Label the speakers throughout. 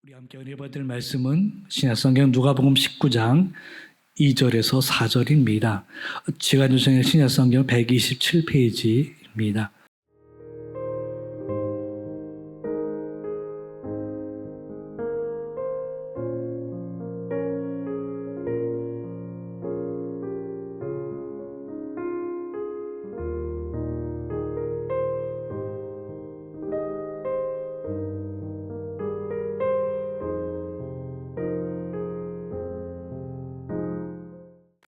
Speaker 1: 우리 함께 은혜 받을 말씀은 신약성경 누가복음 19장 2절에서 4절입니다. 지간주성의 신약성경 127페이지입니다.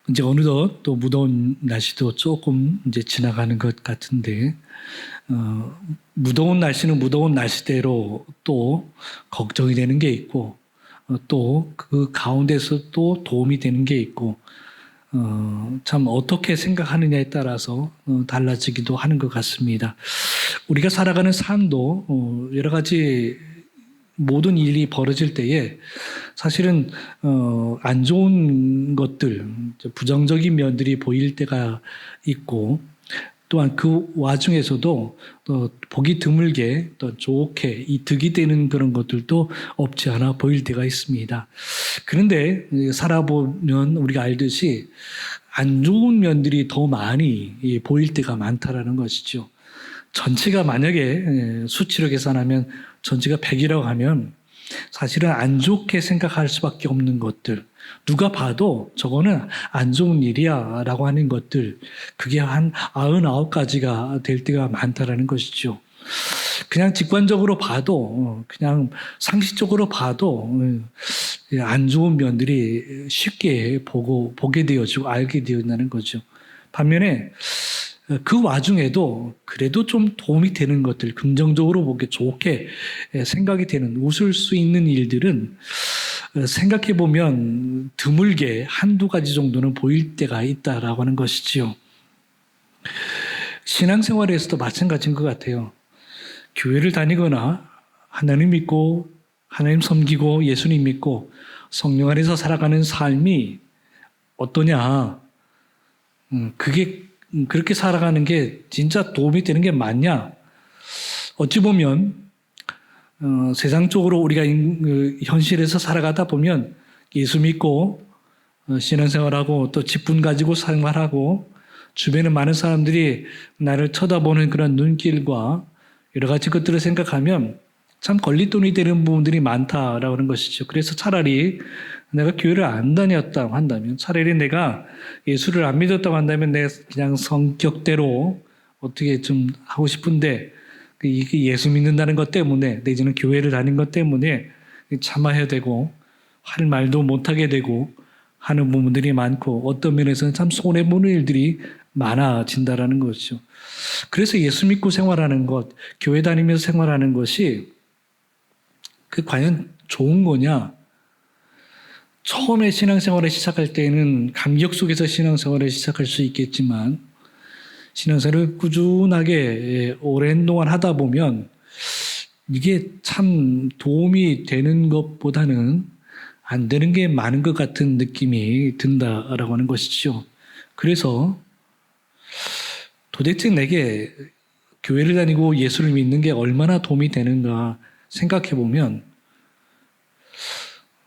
Speaker 1: 이제 어느덧 또 무더운 날씨도 조금 이제 지나가는 것 같은데, 무더운 날씨는 무더운 날씨대로 또 걱정이 되는 게 있고, 또 그 가운데서 또 도움이 되는 게 있고, 참 어떻게 생각하느냐에 따라서 달라지기도 하는 것 같습니다. 우리가 살아가는 삶도 여러 가지 모든 일이 벌어질 때에 사실은 안 좋은 것들, 부정적인 면들이 보일 때가 있고, 또한 그 와중에서도 또 보기 드물게 또 좋게 득이 되는 그런 것들도 없지 않아 보일 때가 있습니다. 그런데 살아보면 우리가 알듯이 안 좋은 면들이 더 많이 보일 때가 많다라는 것이죠. 전체가 만약에 수치로 계산하면 전체가 100이라고 하면 사실은 안 좋게 생각할 수밖에 없는 것들, 누가 봐도 저거는 안 좋은 일이야 라고 하는 것들, 그게 한 99가지가 될 때가 많다라는 것이죠. 그냥 직관적으로 봐도, 그냥 상식적으로 봐도 안 좋은 면들이 쉽게 보게 되어지고 알게 되어진다는 거죠. 반면에 그 와중에도 그래도 좀 도움이 되는 것들, 긍정적으로 보게 좋게 생각이 되는, 웃을 수 있는 일들은 생각해 보면 드물게 한두 가지 정도는 보일 때가 있다라고 하는 것이지요. 신앙생활에서도 마찬가지인 것 같아요. 교회를 다니거나 하나님 믿고 하나님 섬기고 예수님 믿고 성령 안에서 살아가는 삶이 어떠냐, 그게 그렇게 살아가는 게 진짜 도움이 되는 게 맞냐? 어찌 보면 세상적으로 우리가 현실에서 살아가다 보면 예수 믿고 신앙생활하고 또 직분 가지고 생활하고 주변에 많은 사람들이 나를 쳐다보는 그런 눈길과 여러 가지 것들을 생각하면 참 걸리돈이 되는 부분들이 많다라고 하는 것이죠. 그래서 차라리 내가 교회를 안 다녔다고 한다면, 차라리 내가 예수를 안 믿었다고 한다면 내가 그냥 성격대로 어떻게 좀 하고 싶은데, 이게 예수 믿는다는 것 때문에, 내지는 교회를 다닌 것 때문에 참아야 되고 할 말도 못하게 되고 하는 부분들이 많고, 어떤 면에서는 참 손해보는 일들이 많아진다라는 것이죠. 그래서 예수 믿고 생활하는 것, 교회 다니면서 생활하는 것이 그 과연 좋은 거냐? 처음에 신앙생활을 시작할 때는 감격 속에서 신앙생활을 시작할 수 있겠지만, 신앙생활을 꾸준하게 오랜 동안 하다 보면 이게 참 도움이 되는 것보다는 안 되는 게 많은 것 같은 느낌이 든다라고 하는 것이죠. 그래서 도대체 내게 교회를 다니고 예수를 믿는 게 얼마나 도움이 되는가 생각해 보면,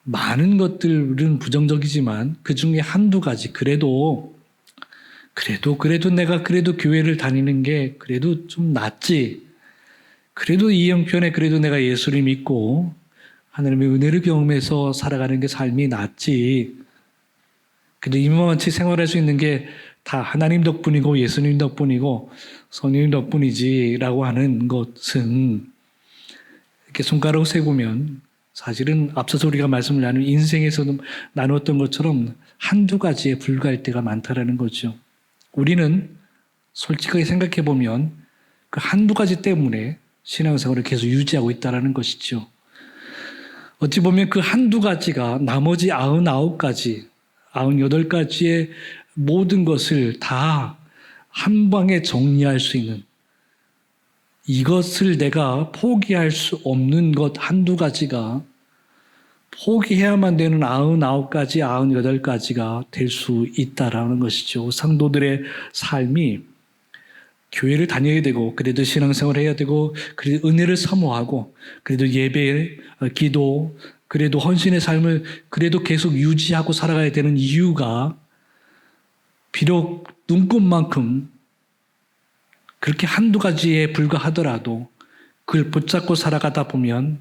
Speaker 1: 많은 것들은 부정적이지만 그 중에 한두 가지, 그래도 내가 그래도 교회를 다니는 게 그래도 좀 낫지. 그래도 이 형편에 그래도 내가 예수를 믿고 하나님의 은혜를 경험해서 살아가는 게 삶이 낫지. 그래도 이만치 생활할 수 있는 게 다 하나님 덕분이고 예수님 덕분이고 성령 덕분이지라고 하는 것은, 이렇게 손가락을 세보면 사실은 앞서서 우리가 말씀을 나눈 인생에서도 나누었던 것처럼 한두 가지에 불과할 때가 많다라는 거죠. 우리는 솔직하게 생각해 보면 그 한두 가지 때문에 신앙생활을 계속 유지하고 있다는 것이죠. 어찌 보면 그 한두 가지가 나머지 99가지, 98가지의 모든 것을 다 한 방에 정리할 수 있는, 이것을 내가 포기할 수 없는 것 한두 가지가 포기해야만 되는 99가지, 98가지가 될 수 있다라는 것이죠. 상도들의 삶이 교회를 다녀야 되고 그래도 신앙생활을 해야 되고 그래도 은혜를 사모하고 그래도 예배, 기도, 그래도 헌신의 삶을 그래도 계속 유지하고 살아가야 되는 이유가 비록 눈꽃만큼 그렇게 한두 가지에 불과하더라도 그걸 붙잡고 살아가다 보면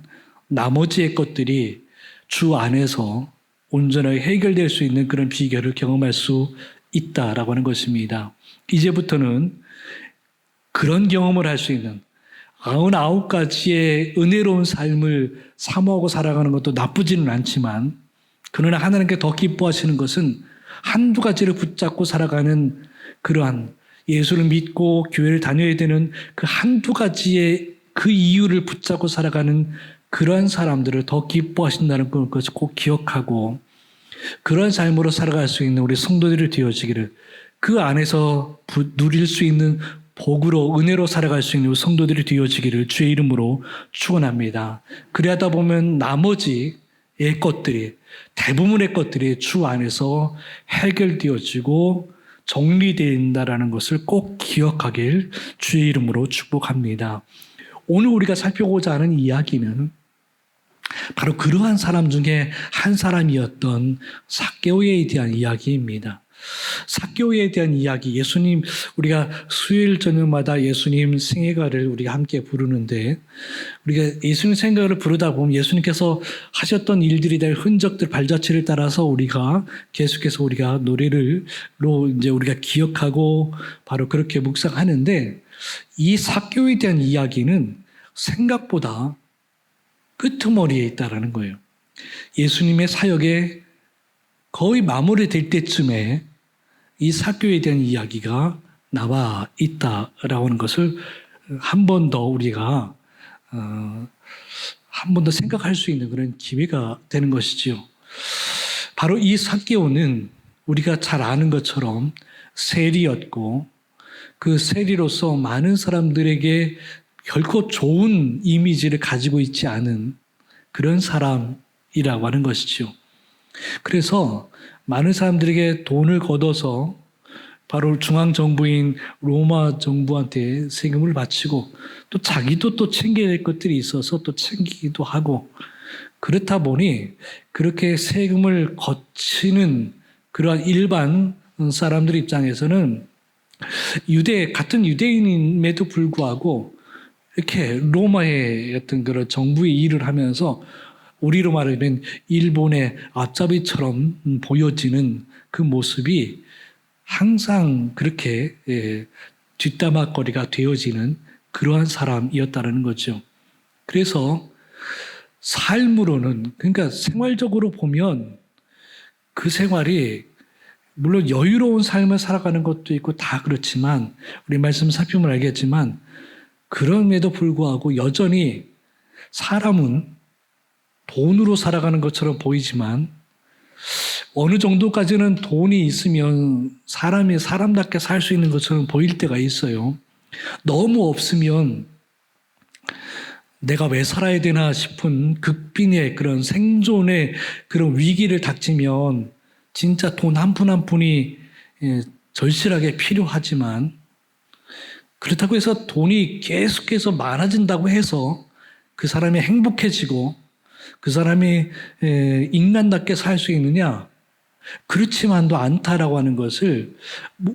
Speaker 1: 나머지의 것들이 주 안에서 온전하게 해결될 수 있는 그런 비결을 경험할 수 있다라고 하는 것입니다. 이제부터는 그런 경험을 할 수 있는 99가지의 은혜로운 삶을 사모하고 살아가는 것도 나쁘지는 않지만 그러나 하나님께 더 기뻐하시는 것은 한두 가지를 붙잡고 살아가는 그러한 예수를 믿고 교회를 다녀야 되는 그 한두 가지의 그 이유를 붙잡고 살아가는 그러한 사람들을 더 기뻐하신다는 것을 꼭 기억하고 그러한 삶으로 살아갈 수 있는 우리 성도들이 되어지기를 그 안에서 누릴 수 있는 복으로 은혜로 살아갈 수 있는 성도들이 되어지기를 주의 이름으로 축원합니다. 그러다 보면 나머지의 것들이 대부분의 것들이 주 안에서 해결되어지고 정리된다라는 것을 꼭 기억하길 주의 이름으로 축복합니다. 오늘 우리가 살펴보고자 하는 이야기는 바로 그러한 사람 중에 한 사람이었던 삭개오에 대한 이야기입니다. 삭개오에 대한 이야기, 예수님, 우리가 수요일 저녁마다 예수님 생애가를 우리가 함께 부르는데 우리가 예수님 생애가를 부르다 보면 예수님께서 하셨던 일들에 대한 흔적들, 발자취를 따라서 우리가 계속해서 우리가 노래로 이제 우리가 기억하고 바로 그렇게 묵상하는데 이 삭개오에 대한 이야기는 생각보다 끄트머리에 있다라는 거예요. 예수님의 사역에 거의 마무리될 때쯤에 이 삭개오에 대한 이야기가 나와 있다라고 하는 것을 한 번 더 우리가 한 번 더 생각할 수 있는 그런 기회가 되는 것이지요. 바로 이 삭개오는 우리가 잘 아는 것처럼 세리였고 그 세리로서 많은 사람들에게 결코 좋은 이미지를 가지고 있지 않은 그런 사람이라고 하는 것이죠. 그래서 많은 사람들에게 돈을 걷어서 바로 중앙정부인 로마 정부한테 세금을 바치고 또 자기도 또 챙겨야 될 것들이 있어서 또 챙기기도 하고 그렇다 보니 그렇게 세금을 거치는 그러한 일반 사람들 입장에서는 같은 유대인임에도 불구하고 이렇게 로마의 어떤 그런 정부의 일을 하면서 우리로 말하면 일본의 앞잡이처럼 보여지는 그 모습이 항상 그렇게 뒷담화거리가 되어지는 그러한 사람이었다는 거죠. 그래서 삶으로는 그러니까 생활적으로 보면 그 생활이 물론 여유로운 삶을 살아가는 것도 있고 다 그렇지만 우리 말씀 살피면 알겠지만 그럼에도 불구하고 여전히 사람은 돈으로 살아가는 것처럼 보이지만 어느 정도까지는 돈이 있으면 사람이 사람답게 살 수 있는 것처럼 보일 때가 있어요. 너무 없으면 내가 왜 살아야 되나 싶은 극빈의 그런 생존의 그런 위기를 닥치면 진짜 돈 한 푼 한 푼이 절실하게 필요하지만 그렇다고 해서 돈이 계속해서 많아진다고 해서 그 사람이 행복해지고 그 사람이 인간답게 살 수 있느냐? 그렇지만도 않다라고 하는 것을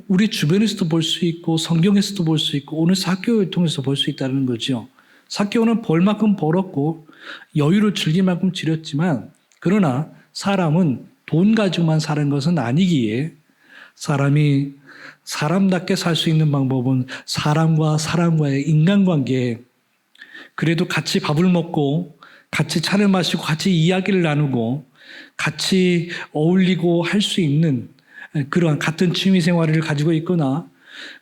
Speaker 1: 우리 주변에서도 볼 수 있고 성경에서도 볼 수 있고 오늘 삭개오를 통해서 볼 수 있다는 거죠. 삭개오는 벌 만큼 벌었고 여유를 즐길 만큼 즐겼지만 그러나 사람은 돈 가지고만 사는 것은 아니기에 사람이 사람답게 살 수 있는 방법은 사람과 사람과의 인간관계 그래도 같이 밥을 먹고 같이 차를 마시고 같이 이야기를 나누고 같이 어울리고 할 수 있는 그러한 같은 취미 생활을 가지고 있거나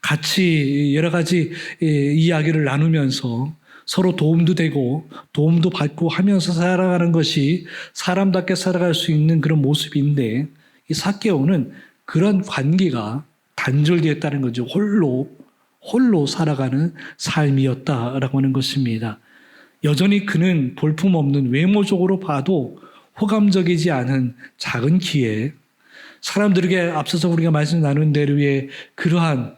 Speaker 1: 같이 여러 가지 이야기를 나누면서 서로 도움도 되고 도움도 받고 하면서 살아가는 것이 사람답게 살아갈 수 있는 그런 모습인데 이 삭개오는 그런 관계가 단절되었다는 거죠. 홀로 살아가는 삶이었다라고 하는 것입니다. 여전히 그는 볼품없는 외모적으로 봐도 호감적이지 않은 작은 키에 사람들에게 앞서서 우리가 말씀 나눈 대로의 그러한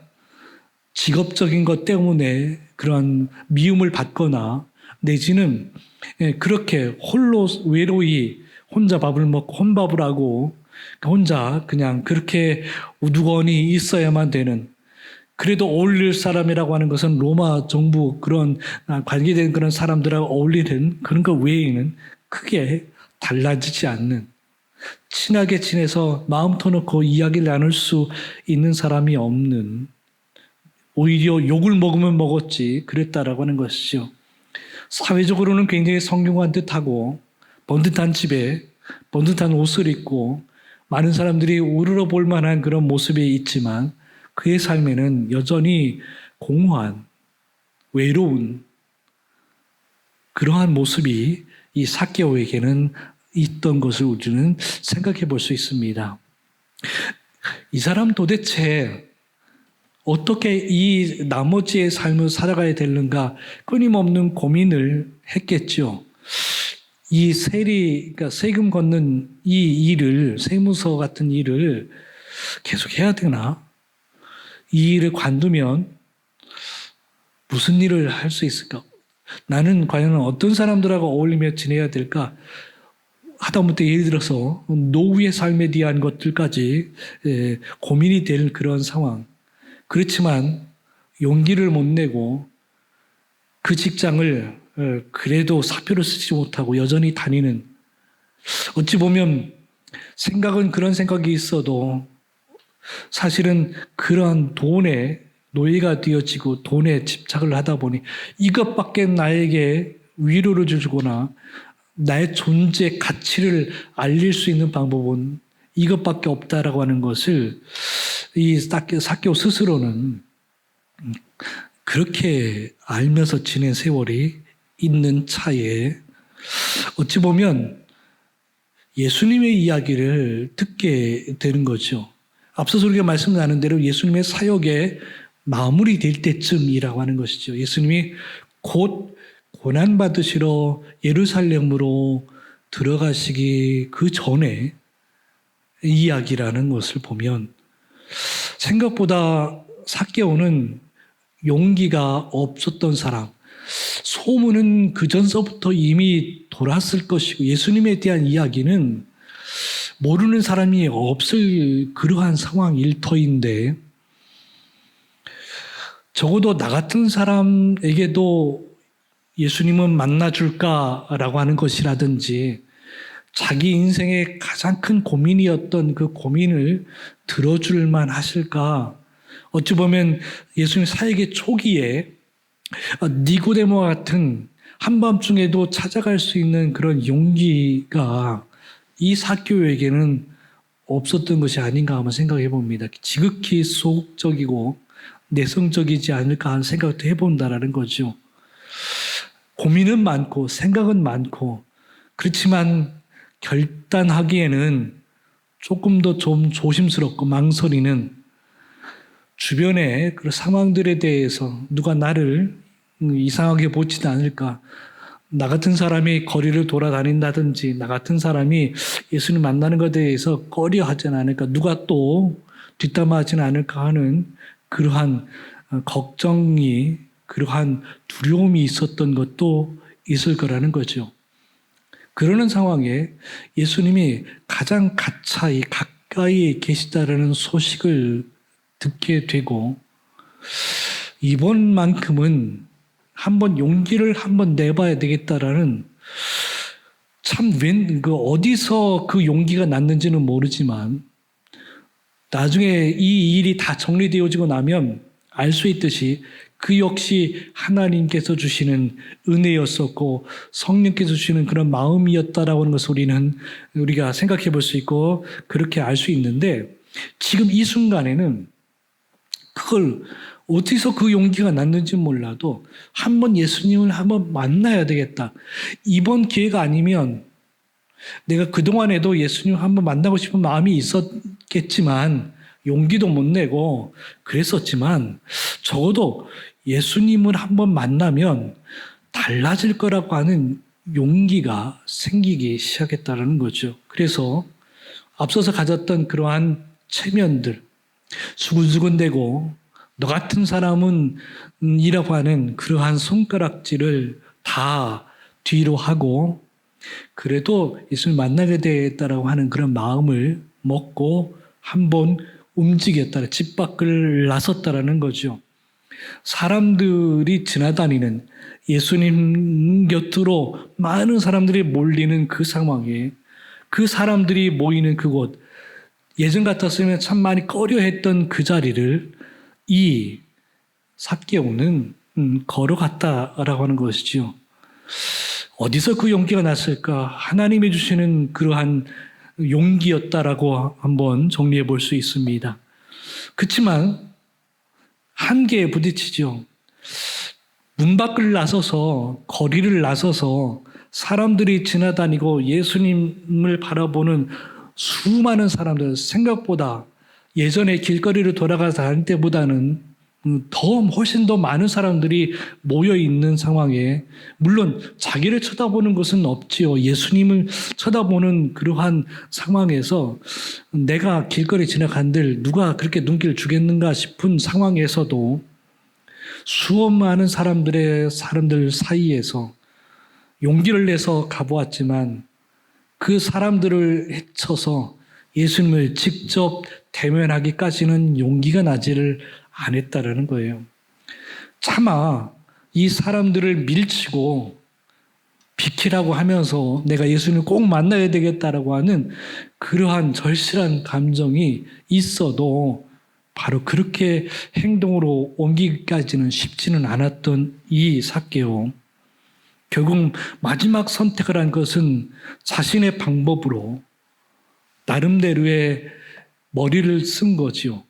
Speaker 1: 직업적인 것 때문에 그런 미움을 받거나 내지는 그렇게 홀로 외로이 혼자 밥을 먹고 혼밥을 하고 혼자 그냥 그렇게 우두커니 있어야만 되는, 그래도 어울릴 사람이라고 하는 것은 로마 정부 그런 관계된 그런 사람들하고 어울리는 그런 것 외에는 크게 달라지지 않는, 친하게 지내서 마음 터놓고 이야기를 나눌 수 있는 사람이 없는, 오히려 욕을 먹으면 먹었지 그랬다라고 하는 것이죠. 사회적으로는 굉장히 성공한 듯하고 번듯한 집에 번듯한 옷을 입고 많은 사람들이 우러러 볼 만한 그런 모습이 있지만 그의 삶에는 여전히 공허한, 외로운 그러한 모습이 이 삭개오에게는 있던 것을 우리는 생각해 볼 수 있습니다. 이 사람 도대체 어떻게 이 나머지의 삶을 살아가야 되는가 끊임없는 고민을 했겠죠. 이 그러니까 세금 걷는 이 일을, 세무서 같은 일을 계속 해야 되나? 이 일을 관두면 무슨 일을 할 수 있을까? 나는 과연 어떤 사람들하고 어울리며 지내야 될까? 하다못해 예를 들어서 노후의 삶에 대한 것들까지 고민이 될 그런 상황. 그렇지만 용기를 못 내고 그 직장을 그래도 사표를 쓰지 못하고 여전히 다니는, 어찌 보면 생각은 그런 생각이 있어도 사실은 그런 돈에 노예가 되어지고 돈에 집착을 하다 보니 이것밖에 나에게 위로를 주거나 나의 존재 가치를 알릴 수 있는 방법은 이것밖에 없다라고 하는 것을 이 삭개오 스스로는 그렇게 알면서 지낸 세월이 있는 차에 어찌 보면 예수님의 이야기를 듣게 되는 거죠. 앞서서 우리가 말씀 나눈 대로 예수님의 사역의 마무리될 때쯤이라고 하는 것이죠. 예수님이 곧 고난받으시러 예루살렘으로 들어가시기 그 전에 이야기라는 것을 보면 생각보다 삭개오는 용기가 없었던 사람, 소문은 그 전서부터 이미 돌았을 것이고 예수님에 대한 이야기는 모르는 사람이 없을 그러한 상황일 터인데 적어도 나 같은 사람에게도 예수님은 만나줄까라고 하는 것이라든지 자기 인생의 가장 큰 고민이었던 그 고민을 들어줄 만 하실까? 어찌 보면 예수님 사역의 초기에 니고데모와 같은 한밤중에도 찾아갈 수 있는 그런 용기가 이 삭개오에게는 없었던 것이 아닌가 한번 생각해 봅니다. 지극히 소극적이고 내성적이지 않을까 하는 생각도 해본다라는 거죠. 고민은 많고 생각은 많고 그렇지만 결단하기에는 조금 더 좀 조심스럽고 망설이는, 주변의 그런 상황들에 대해서 누가 나를 이상하게 보지도 않을까, 나 같은 사람이 거리를 돌아다닌다든지 나 같은 사람이 예수님 만나는 것에 대해서 꺼려하지 않을까, 누가 또 뒷담화하지는 않을까 하는 그러한 걱정이, 그러한 두려움이 있었던 것도 있을 거라는 거죠. 그러는 상황에 예수님이 가장 가까이 계시다라는 소식을 듣게 되고 이번만큼은 한번 용기를 한번 내봐야 되겠다라는, 참 어디서 그 용기가 났는지는 모르지만 나중에 이 일이 다 정리되어지고 나면 알 수 있듯이 그 역시 하나님께서 주시는 은혜였었고 성령께서 주시는 그런 마음이었다라고 하는 것을 우리가 생각해 볼 수 있고 그렇게 알 수 있는데, 지금 이 순간에는 그걸 어디서 그 용기가 났는지 몰라도 한번 예수님을 한번 만나야 되겠다. 이번 기회가 아니면 내가 그동안에도 예수님을 한번 만나고 싶은 마음이 있었겠지만 용기도 못 내고 그랬었지만 적어도 예수님을 한번 만나면 달라질 거라고 하는 용기가 생기기 시작했다는 거죠. 그래서 앞서서 가졌던 그러한 체면들, 수근수근대고 너 같은 사람은 이라고 하는 그러한 손가락질을 다 뒤로 하고 그래도 예수님 만나게 되겠다라고 하는 그런 마음을 먹고 한번 움직였다, 집 밖을 나섰다라는 거죠. 사람들이 지나다니는 예수님 곁으로 많은 사람들이 몰리는 그 상황에 그 사람들이 모이는 그곳, 예전 같았으면 참 많이 꺼려했던 그 자리를 이 삭개오는 걸어갔다라고 하는 것이죠. 어디서 그 용기가 났을까? 하나님이 주시는 그러한 용기였다라고 한번 정리해 볼 수 있습니다. 그렇지만 한계에 부딪히죠. 문 밖을 나서서 거리를 나서서 사람들이 지나다니고 예수님을 바라보는 수많은 사람들, 생각보다 예전에 길거리를 돌아가서 다닐 때보다는 훨씬 더 많은 사람들이 모여 있는 상황에 물론 자기를 쳐다보는 것은 없지요. 예수님을 쳐다보는 그러한 상황에서 내가 길거리 지나간들 누가 그렇게 눈길 주겠는가 싶은 상황에서도 수많은 사람들 사이에서 용기를 내서 가보았지만 그 사람들을 헤쳐서 예수님을 직접 대면하기까지는 용기가 나지를 않았다라는 거예요. 차마 이 사람들을 밀치고 비키라고 하면서 내가 예수님을 꼭 만나야 되겠다라고 하는 그러한 절실한 감정이 있어도 바로 그렇게 행동으로 옮기기까지는 쉽지는 않았던 이 삭개오. 결국 마지막 선택을 한 것은 자신의 방법으로 나름대로의 머리를 쓴 거지요.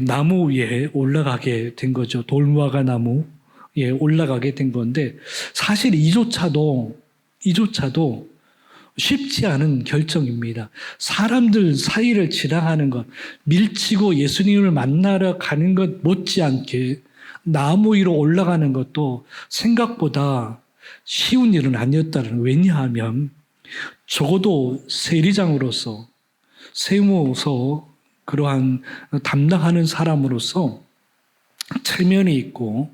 Speaker 1: 나무 위에 올라가게 된 거죠. 돌무화과 나무에 올라가게 된 건데 사실 이조차도 쉽지 않은 결정입니다. 사람들 사이를 지나가는 것, 밀치고 예수님을 만나러 가는 것 못지않게 나무 위로 올라가는 것도 생각보다 쉬운 일은 아니었다는. 왜냐하면 적어도 세리장으로서 세무서 그러한 담당하는 사람으로서 체면이 있고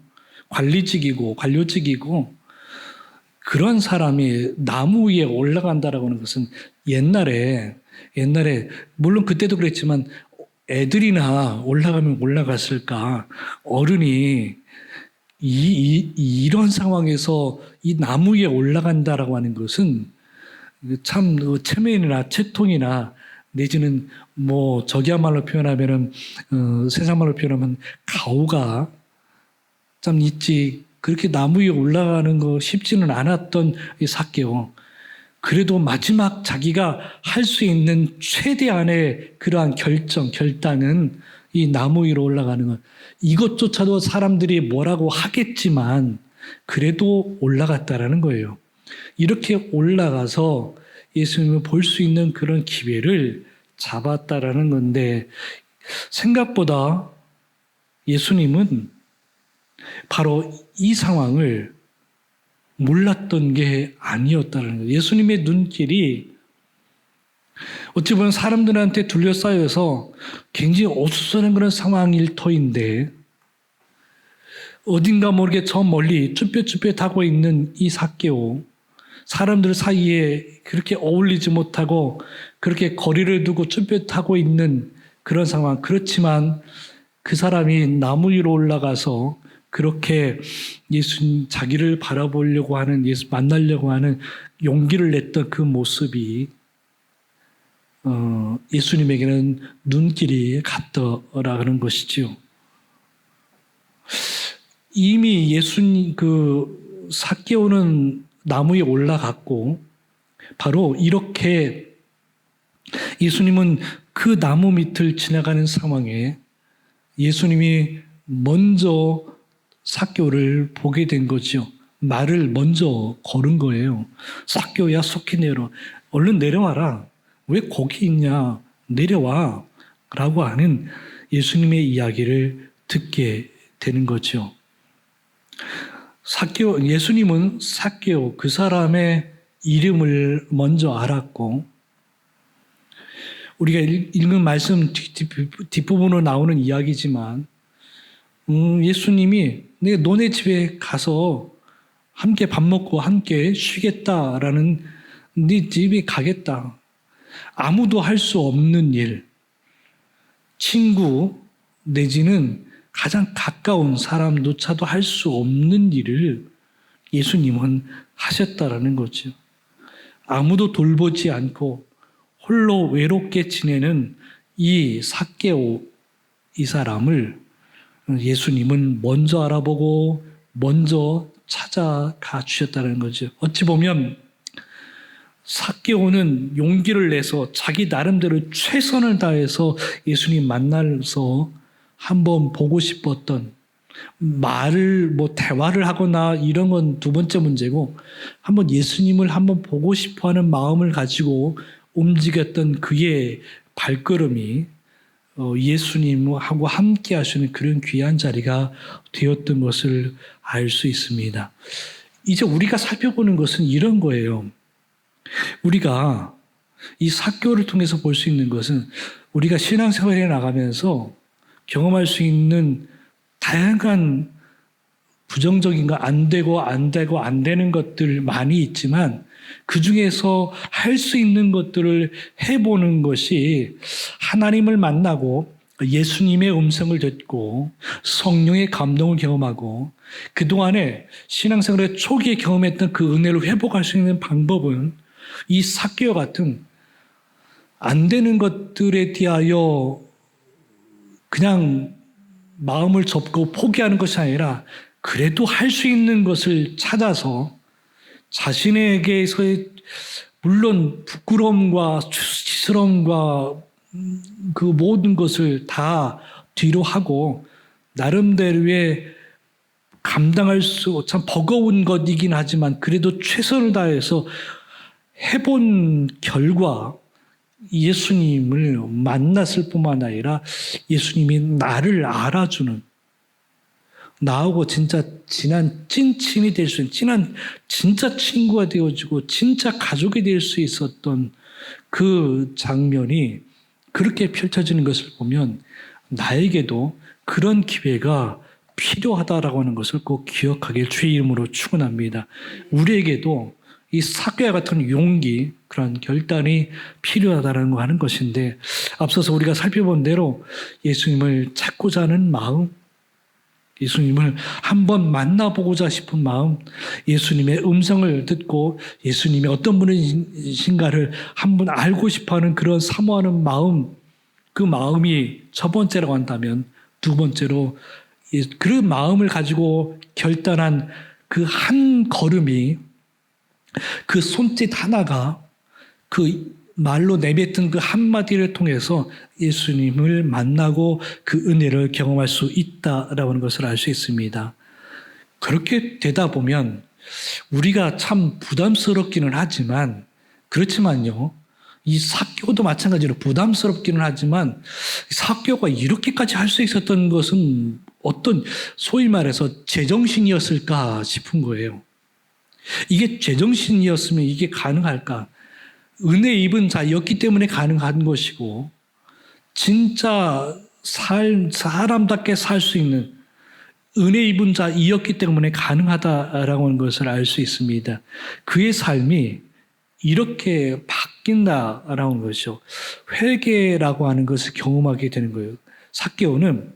Speaker 1: 관료직이고 그런 사람이 나무 위에 올라간다라고 하는 것은 옛날에 물론 그때도 그랬지만 애들이나 올라가면 올라갔을까, 어른이 이런 상황에서 이 나무 위에 올라간다라고 하는 것은 참 체면이나 채통이나 내지는 뭐 저기야말로 표현하면은 세상 말로 표현하면 가오가 참 있지. 그렇게 나무 위에 올라가는 거 쉽지는 않았던 이 삭개오. 그래도 마지막 자기가 할 수 있는 최대한의 그러한 결단은 이 나무 위로 올라가는 것. 이것조차도 사람들이 뭐라고 하겠지만 그래도 올라갔다라는 거예요. 이렇게 올라가서 예수님을 볼 수 있는 그런 기회를 잡았다라는 건데 생각보다 예수님은 바로 이 상황을 몰랐던 게 아니었다는 거예요. 예수님의 눈길이 어찌 보면 사람들한테 둘러싸여서 굉장히 어수선한 그런 상황일 터인데 어딘가 모르게 저 멀리 쭈뼛쭈뼛하고 있는 이 삭개오, 사람들 사이에 그렇게 어울리지 못하고 그렇게 거리를 두고 쭈뼛하고 있는 그런 상황. 그렇지만 그 사람이 나무 위로 올라가서 그렇게 예수님 자기를 바라보려고 하는, 예수 만나려고 하는 용기를 냈던 그 모습이 예수님에게는 눈길이 갔더라는 것이지요. 이미 예수님 그 삭개오는 나무 위에 올라갔고 바로 이렇게 예수님은 그 나무 밑을 지나가는 상황에 예수님이 먼저 삭개오를 보게 된 거죠. 말을 먼저 걸은 거예요. 삭개오야, 속히 내려. 얼른 내려와라. 왜 거기 있냐? 내려와. 라고 하는 예수님의 이야기를 듣게 되는 거죠. 예수님은 삭개오, 그 사람의 이름을 먼저 알았고, 우리가 읽은 말씀 뒷부분으로 나오는 이야기지만 예수님이 내가 너네 집에 가서 함께 밥 먹고 함께 쉬겠다라는, 네 집에 가겠다. 아무도 할 수 없는 일, 친구 내지는 가장 가까운 사람조차도 할 수 없는 일을 예수님은 하셨다라는 거죠. 아무도 돌보지 않고 홀로 외롭게 지내는 이 삭개오, 이 사람을 예수님은 먼저 알아보고 먼저 찾아가 주셨다는 거죠. 어찌 보면 삭개오는 용기를 내서 자기 나름대로 최선을 다해서 예수님 만나서 한번 보고 싶었던, 대화를 하거나 이런 건 두 번째 문제고, 한번 예수님을 한번 보고 싶어 하는 마음을 가지고 움직였던 그의 발걸음이 예수님하고 함께 하시는 그런 귀한 자리가 되었던 것을 알 수 있습니다. 이제 우리가 살펴보는 것은 이런 거예요. 우리가 이 삭개오를 통해서 볼 수 있는 것은 우리가 신앙생활에 나가면서 경험할 수 있는 다양한 부정적인 거, 안 되고 안 되는 것들 많이 있지만 그 중에서 할 수 있는 것들을 해보는 것이 하나님을 만나고 예수님의 음성을 듣고 성령의 감동을 경험하고 그동안에 신앙생활의 초기에 경험했던 그 은혜를 회복할 수 있는 방법은 이 삭개오 같은 안 되는 것들에 대하여 그냥 마음을 접고 포기하는 것이 아니라 그래도 할 수 있는 것을 찾아서 자신에게서의 물론 부끄러움과 수치스러움과 그 모든 것을 다 뒤로 하고 나름대로의 감당할 수 참 버거운 것이긴 하지만 그래도 최선을 다해서 해본 결과 예수님을 만났을 뿐만 아니라 예수님이 나를 알아주는, 나하고 진짜 친한 찐친이 될 수 있는, 진짜 친구가 되어지고 진짜 가족이 될 수 있었던 그 장면이 그렇게 펼쳐지는 것을 보면 나에게도 그런 기회가 필요하다라고 하는 것을 꼭 기억하길 주의 이름으로 축원합니다. 우리에게도 이 삭개오 같은 용기, 그런 결단이 필요하다는 거 하는 것인데, 앞서서 우리가 살펴본 대로 예수님을 찾고자 하는 마음, 예수님을 한번 만나보고자 싶은 마음, 예수님의 음성을 듣고 예수님이 어떤 분이신가를 한번 알고 싶어하는 그런 사모하는 마음, 그 마음이 첫 번째라고 한다면 두 번째로 그 마음을 가지고 결단한 그 한 걸음이, 그 손짓 하나가 그 말로 내뱉은 그 한마디를 통해서 예수님을 만나고 그 은혜를 경험할 수 있다라고 하는 것을 알 수 있습니다. 그렇게 되다 보면 우리가 참 부담스럽기는 하지만, 그렇지만요, 이 삭개오도 마찬가지로 부담스럽기는 하지만 삭개오가 이렇게까지 할 수 있었던 것은 어떤 소위 말해서 제정신이었을까 싶은 거예요. 이게 제정신이었으면 이게 가능할까? 은혜 입은 자였기 때문에 가능한 것이고 진짜 사람답게 살 수 있는 은혜 입은 자이었기 때문에 가능하다라고 하는 것을 알 수 있습니다. 그의 삶이 이렇게 바뀐다라고 하는 것이죠. 회개라고 하는 것을 경험하게 되는 거예요. 삭개오는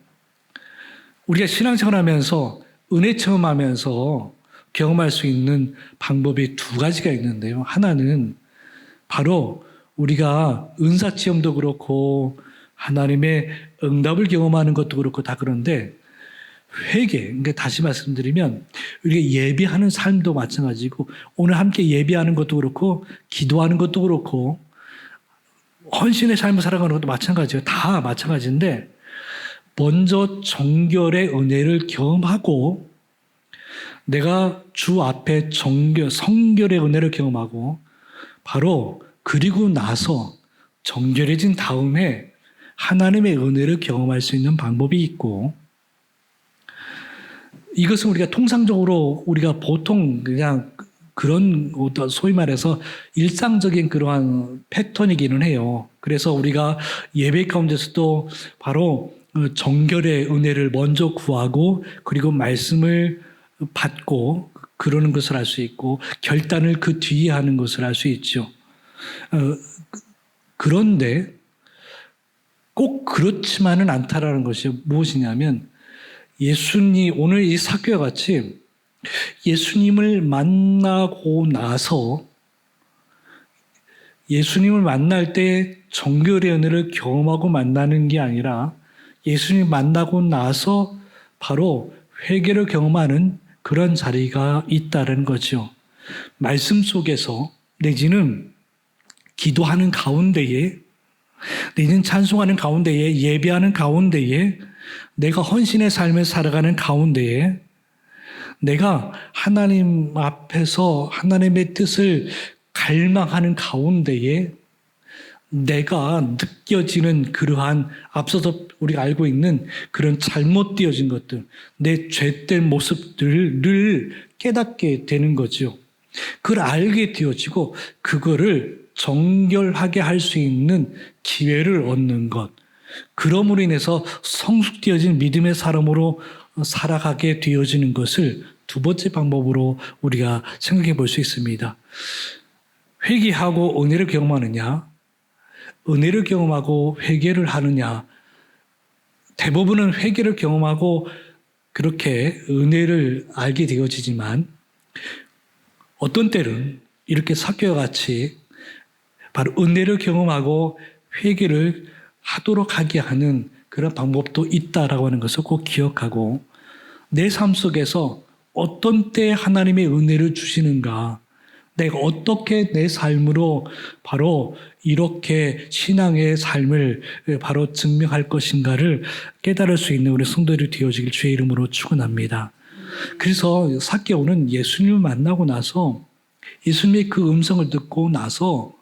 Speaker 1: 우리가 신앙생활하면서 은혜 체험하면서 경험할 수 있는 방법이 두 가지가 있는데요. 하나는 바로 우리가 은사 체험도 그렇고 하나님의 응답을 경험하는 것도 그렇고 다 그런데 회개, 그러니까 다시 말씀드리면 우리가 예배하는 삶도 마찬가지고 오늘 함께 예배하는 것도 그렇고 기도하는 것도 그렇고 헌신의 삶을 살아가는 것도 마찬가지예요. 다 마찬가지인데 먼저 정결의 은혜를 경험하고 내가 주 앞에 성결의 은혜를 경험하고 바로 그리고 나서 정결해진 다음에 하나님의 은혜를 경험할 수 있는 방법이 있고, 이것은 우리가 통상적으로 우리가 보통 그냥 그런 소위 말해서 일상적인 그러한 패턴이기는 해요. 그래서 우리가 예배 가운데서도 바로 정결의 은혜를 먼저 구하고 그리고 말씀을 받고 그러는 것을 알 수 있고 결단을 그 뒤에 하는 것을 알 수 있죠. 그런데 꼭 그렇지만은 않다라는 것이 무엇이냐면 예수님 오늘 이 사교와 같이 예수님을 만나고 나서 예수님을 만날 때 정결의 은혜를 경험하고 만나는 게 아니라 예수님 만나고 나서 바로 회개를 경험하는 그런 자리가 있다는 거죠. 말씀 속에서 내지는 기도하는 가운데에 내지는 찬송하는 가운데에 예배하는 가운데에 내가 헌신의 삶을 살아가는 가운데에 내가 하나님 앞에서 하나님의 뜻을 갈망하는 가운데에 내가 느껴지는 그러한 앞서서 우리가 알고 있는 그런 잘못되어진 것들, 내 죄된 모습들을 깨닫게 되는 거죠. 그걸 알게 되어지고 그거를 정결하게 할 수 있는 기회를 얻는 것. 그러므로 인해서 성숙되어진 믿음의 사람으로 살아가게 되어지는 것을 두 번째 방법으로 우리가 생각해 볼 수 있습니다. 회개하고 은혜를 경험하느냐, 은혜를 경험하고 회개를 하느냐. 대부분은 회개를 경험하고 그렇게 은혜를 알게 되어지지만 어떤 때는 이렇게 사교와 같이 바로 은혜를 경험하고 회개를 하도록 하게 하는 그런 방법도 있다라고 하는 것을 꼭 기억하고 내 삶 속에서 어떤 때 하나님의 은혜를 주시는가, 내가 어떻게 내 삶으로 바로 이렇게 신앙의 삶을 바로 증명할 것인가를 깨달을 수 있는 우리 성도들이 되어지길 주의 이름으로 축원합니다. 그래서 삭개오는 예수님을 만나고 나서 예수님의 그 음성을 듣고 나서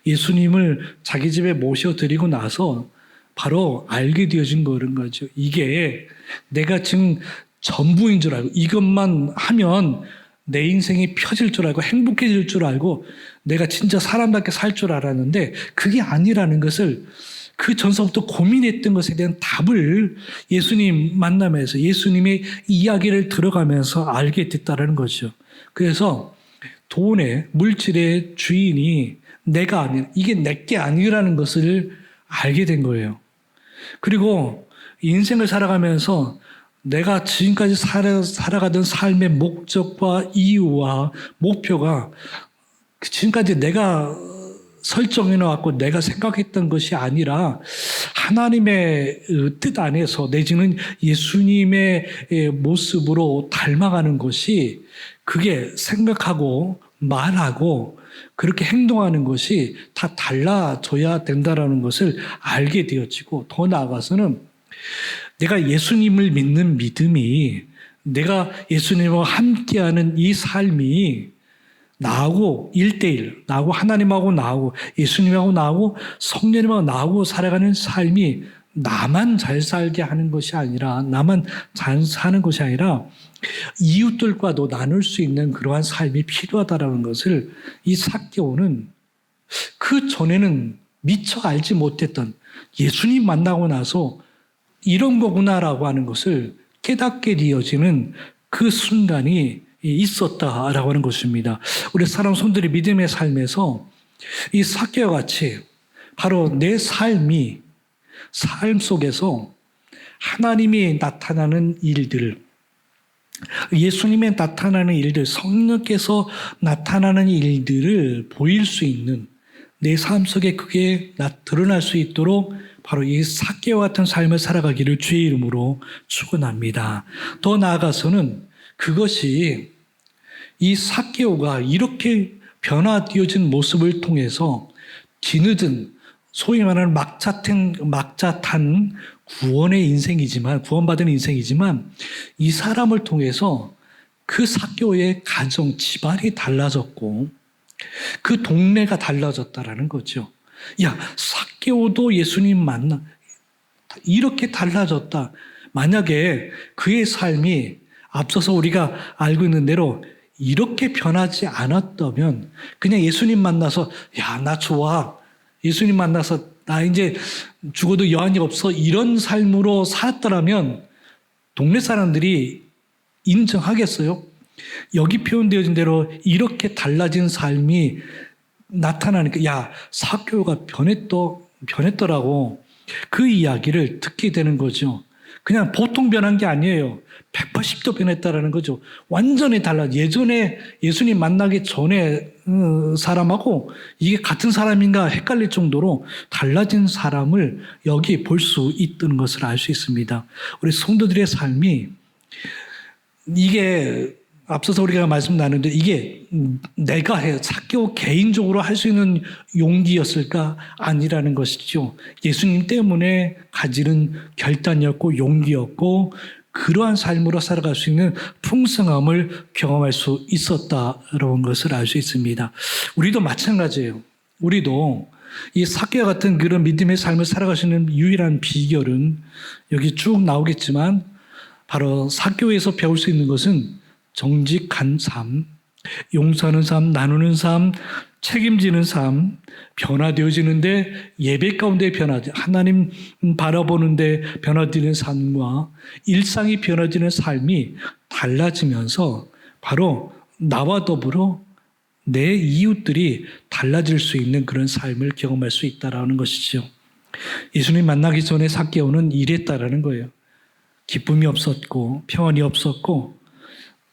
Speaker 1: 예수님을 자기 집에 모셔드리고 나서 바로 알게 되어진 그런 거죠. 이게 내가 지금 전부인 줄 알고 이것만 하면 내 인생이 펴질 줄 알고 행복해질 줄 알고 내가 진짜 사람답게 살 줄 알았는데 그게 아니라는 것을 그 전서부터 고민했던 것에 대한 답을 예수님 만나면서 예수님의 이야기를 들어가면서 알게 됐다는 거죠. 그래서 돈의 물질의 주인이 내가 아니라 이게 내게 아니라는 것을 알게 된 거예요. 그리고 인생을 살아가면서 내가 지금까지 살아가던 삶의 목적과 이유와 목표가 지금까지 내가 설정해 놓았고 내가 생각했던 것이 아니라 하나님의 뜻 안에서 내지는 예수님의 모습으로 닮아가는 것이 그게 생각하고 말하고 그렇게 행동하는 것이 다 달라져야 된다는 것을 알게 되어지고 더 나아가서는 내가 예수님을 믿는 믿음이 내가 예수님과 함께하는 이 삶이 나하고 1:1, 나하고 하나님하고 나하고 예수님하고 나하고 성령님하고 나하고 살아가는 삶이 나만 잘 살게 하는 것이 아니라 나만 잘 사는 것이 아니라 이웃들과도 나눌 수 있는 그러한 삶이 필요하다는 것을 이 삭개오는 그 전에는 미처 알지 못했던 예수님 만나고 나서 이런 거구나라고 하는 것을 깨닫게 되어지는 그 순간이 있었다라고 하는 것입니다. 우리 사람 손들이 믿음의 삶에서 이 삭개와 같이 바로 내 삶이 삶 속에서 하나님이 나타나는 일들, 예수님의 나타나는 일들, 성령께서 나타나는 일들을 보일 수 있는 내 삶 속에 그게 드러날 수 있도록 바로 이 삭개와 같은 삶을 살아가기를 주의 이름으로 축원합니다. 더 나아가서는 그것이 이 삭개오가 이렇게 변화되어진 모습을 통해서 뒤늦은 소위 말하는 막차 탄 구원의 인생이지만 구원받은 인생이지만 이 사람을 통해서 그 삭개오의 가정 집안이 달라졌고 그 동네가 달라졌다라는 거죠. 야, 삭개오도 예수님 만나 이렇게 달라졌다. 만약에 그의 삶이 앞서서 우리가 알고 있는 대로 이렇게 변하지 않았다면 그냥 예수님 만나서 야, 나 좋아. 예수님 만나서 나 이제 죽어도 여한이 없어. 이런 삶으로 살았더라면 동네 사람들이 인정하겠어요? 여기 표현되어진 대로 이렇게 달라진 삶이 나타나니까 야, 사개오가 변했더라고. 그 이야기를 듣게 되는 거죠. 그냥 보통 변한 게 아니에요. 180도 변했다라는 거죠. 완전히 달라. 예전에 예수님 만나기 전에 사람하고 이게 같은 사람인가 헷갈릴 정도로 달라진 사람을 여기 볼 수 있다는 것을 알 수 있습니다. 우리 성도들의 삶이 이게 앞서서 우리가 말씀 나눴는데 이게 내가 사개오 개인적으로 할 수 있는 용기였을까? 아니라는 것이죠. 예수님 때문에 가지는 결단이었고 용기였고 그러한 삶으로 살아갈 수 있는 풍성함을 경험할 수 있었다라는 것을 알 수 있습니다. 우리도 마찬가지예요. 우리도 이 사개와 같은 그런 믿음의 삶을 살아갈 수 있는 유일한 비결은 여기 쭉 나오겠지만 바로 사개오에서 배울 수 있는 것은 정직한 삶, 용서하는 삶, 나누는 삶, 책임지는 삶, 변화되어지는데 예배 가운데 하나님 바라보는데 변화되는 삶과 일상이 변화되는 삶이 달라지면서 바로 나와 더불어 내 이웃들이 달라질 수 있는 그런 삶을 경험할 수 있다는 것이죠. 예수님 만나기 전에 사개오는 이랬다라는 거예요. 기쁨이 없었고 평안이 없었고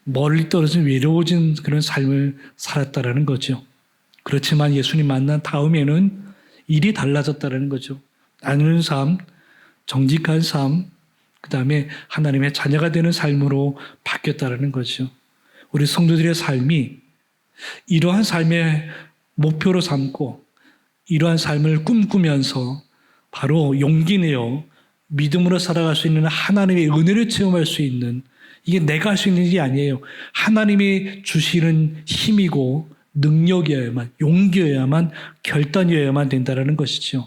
Speaker 1: 멀리 떨어진 외로워진 그런 삶을 살았다라는 거죠. 그렇지만 예수님 만난 다음에는 일이 달라졌다라는 거죠. 나누는 삶, 정직한 삶, 그 다음에 하나님의 자녀가 되는 삶으로 바뀌었다라는 거죠. 우리 성도들의 삶이 이러한 삶의 목표로 삼고 이러한 삶을 꿈꾸면서 바로 용기 내어 믿음으로 살아갈 수 있는 하나님의 은혜를 체험할 수 있는 이게 내가 할 수 있는 일이 아니에요. 하나님이 주시는 힘이고 능력이어야만, 용기여야만, 결단이어야만 된다는 것이죠.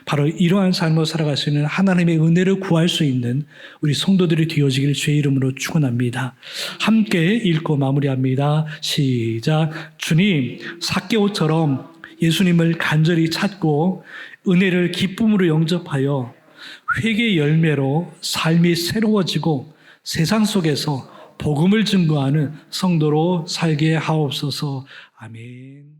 Speaker 1: 바로 이러한 삶으로 살아갈 수 있는 하나님의 은혜를 구할 수 있는 우리 성도들이 되어지기를 주의 이름으로 축원합니다. 함께 읽고 마무리합니다. 시작. 주님, 사개오처럼 예수님을 간절히 찾고 은혜를 기쁨으로 영접하여 회개의 열매로 삶이 새로워지고 세상 속에서 복음을 증거하는 성도로 살게 하옵소서. 아멘.